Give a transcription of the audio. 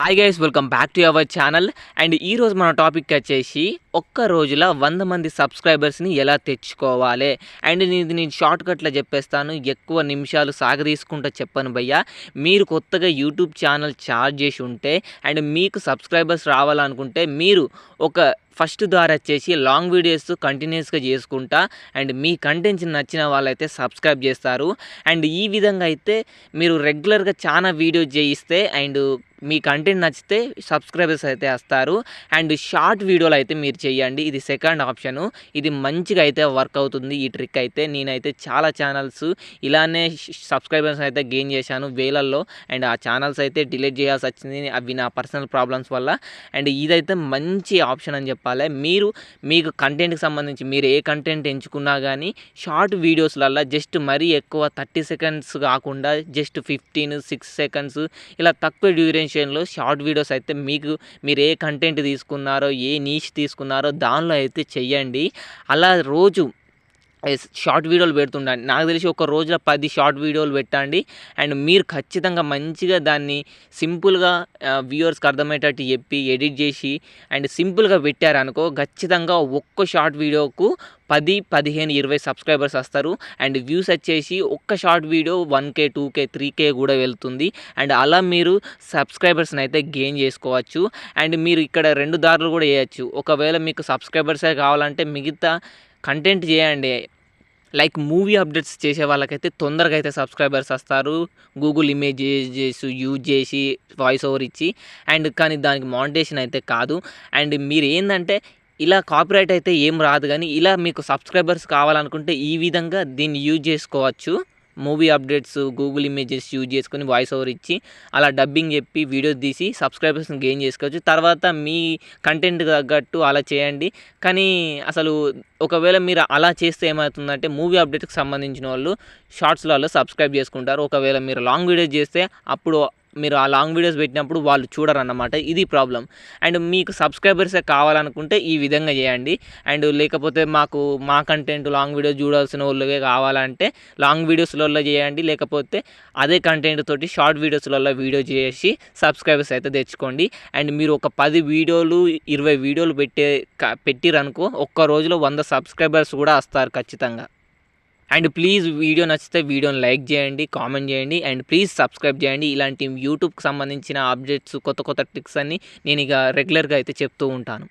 Hi guys, welcome back to our channel. And ఈరోజు మన topic వచ్చేసి ఒక్క రోజులో 100 మంది సబ్స్క్రైబర్స్ని ఎలా తెచ్చుకోవాలి. అండ్ నేను షార్ట్ కట్లో చెప్పేస్తాను, ఎక్కువ నిమిషాలు సాగదీసుకుంటూ చెప్పను భయ్యా. మీరు కొత్తగా యూట్యూబ్ ఛానల్ స్టార్ట్ చేసి ఉంటే అండ్ మీకు సబ్స్క్రైబర్స్ రావాలనుకుంటే మీరు ఒక ఫస్ట్ ద్వారా వచ్చేసి లాంగ్ వీడియోస్ కంటిన్యూస్గా చేసుకుంటా అండ్ మీ కంటెంట్స్ నచ్చిన వాళ్ళైతే సబ్స్క్రైబ్ చేస్తారు. అండ్ ఈ విధంగా అయితే మీరు రెగ్యులర్గా చాలా వీడియోస్ చేయిస్తే అండ్ మీ కంటెంట్ నచ్చితే సబ్స్క్రైబర్స్ అయితే వస్తారు. అండ్ షార్ట్ వీడియోలు అయితే మీరు చేయండి, ఇది సెకండ్ ఆప్షను. ఇది మంచిగా అయితే వర్క్ అవుతుంది ఈ ట్రిక్ అయితే. నేనైతే చాలా ఛానల్స్ ఇలానే సబ్స్క్రైబర్స్ అయితే గెయిన్ చేశాను వేలల్లో. అండ్ ఆ ఛానల్స్ అయితే డిలీట్ చేయాల్సి వచ్చింది, అవి నా పర్సనల్ ప్రాబ్లమ్స్ వల్ల. అండ్ ఇదైతే మంచి ఆప్షన్ అని చెప్పాలి. మీకు కంటెంట్కి సంబంధించి మీరు ఏ కంటెంట్ ఎంచుకున్నా కానీ షార్ట్ వీడియోస్లల్లో జస్ట్ మరీ ఎక్కువ 30 సెకండ్స్ కాకుండా జస్ట్ 15, 6 సెకండ్స్ ఇలా తక్కువ డ్యూరేషన్లో షార్ట్ వీడియోస్ అయితే మీరు ఏ కంటెంట్ తీసుకున్నారో, ఏ నీష్ తీసుకున్నారో దానిలో అయితే చెయ్యండి. అలా రోజు షార్ట్ వీడియోలు పెడుతుండండి. నాకు తెలిసి ఒక రోజులో 10 షార్ట్ వీడియోలు పెట్టండి. అండ్ మీరు ఖచ్చితంగా మంచిగా దాన్ని సింపుల్గా వ్యూవర్స్కి అర్థమయ్యేటట్టు చెప్పి ఎడిట్ చేసి అండ్ సింపుల్గా పెట్టారనుకో, ఖచ్చితంగా ఒక్క షార్ట్ వీడియోకు 10, 15, 20 సబ్స్క్రైబర్స్ వస్తారు. అండ్ వ్యూస్ వచ్చేసి ఒక్క short video 1K, 2K, 3K కూడా వెళ్తుంది. అండ్ అలా మీరు సబ్స్క్రైబర్స్ని అయితే గెయిన్ చేసుకోవచ్చు. అండ్ మీరు ఇక్కడ 2 దారులు కూడా చేయొచ్చు. ఒకవేళ మీకు సబ్స్క్రైబర్సే కావాలంటే మిగతా కంటెంట్ చేయండి. లైక్ మూవీ అప్డేట్స్ చేసే వాళ్ళకైతే తొందరగా అయితే సబ్స్క్రైబర్స్ వస్తారు, గూగుల్ ఇమేజెస్ యూజ్ చేసి వాయిస్ ఓవర్ ఇచ్చి. అండ్ కానీ దానికి మానిటైజేషన్ అయితే కాదు. అండ్ మీరు ఏంటంటే ఇలా కాపీరైట్ అయితే ఏం రాదు, కానీ ఇలా మీకు సబ్స్క్రైబర్స్ కావాలనుకుంటే ఈ విధంగా దీన్ని యూజ్ చేసుకోవచ్చు. Movie updates Google images use చేసుకొని వాయిస్ ఓవర్ ఇచ్చి అలా డబ్బింగ్ చెప్పి వీడియోస్ తీసి సబ్స్క్రైబర్స్ని గెయిన్ చేసుకోవచ్చు. తర్వాత మీ కంటెంట్ తగ్గట్టు అలా చేయండి. కానీ అసలు ఒకవేళ మీరు అలా చేస్తే ఏమవుతుందంటే మూవీ అప్డేట్కి సంబంధించిన వాళ్ళు షార్ట్స్లలో సబ్స్క్రైబ్ చేసుకుంటారు. ఒకవేళ మీరు లాంగ్ వీడియోస్ చేస్తే అప్పుడు మీరు ఆ లాంగ్ వీడియోస్ పెట్టినప్పుడు వాళ్ళు చూడరు అన్నమాట, ఇది ప్రాబ్లం. అండ్ మీకు సబ్స్క్రైబర్సే కావాలనుకుంటే ఈ విధంగా చేయండి. అండ్ లేకపోతే మా కంటెంట్ లాంగ్ వీడియోస్ చూడాల్సిన వాళ్ళే కావాలంటే లాంగ్ వీడియోస్లలో చేయండి. లేకపోతే అదే కంటెంట్ తోటి షార్ట్ వీడియోస్లలో వీడియో చేసి సబ్స్క్రైబర్స్ అయితే తెచ్చుకోండి. అండ్ మీరు ఒక 10 వీడియోలు 20 వీడియోలు పెట్టిరనుకో, ఒక్క రోజులో 100 సబ్స్క్రైబర్స్ కూడా వస్తారు ఖచ్చితంగా. అండ్ ప్లీజ్ వీడియో నచ్చితే వీడియోని లైక్ చేయండి, కామెంట్ చేయండి అండ్ ప్లీజ్ సబ్స్క్రైబ్ చేయండి. ఇలాంటి యూట్యూబ్కి సంబంధించిన అప్డేట్స్, కొత్త కొత్త ట్రిక్స్ అన్నీ నేను ఇక రెగ్యులర్గా అయితే చెప్తూ ఉంటాను.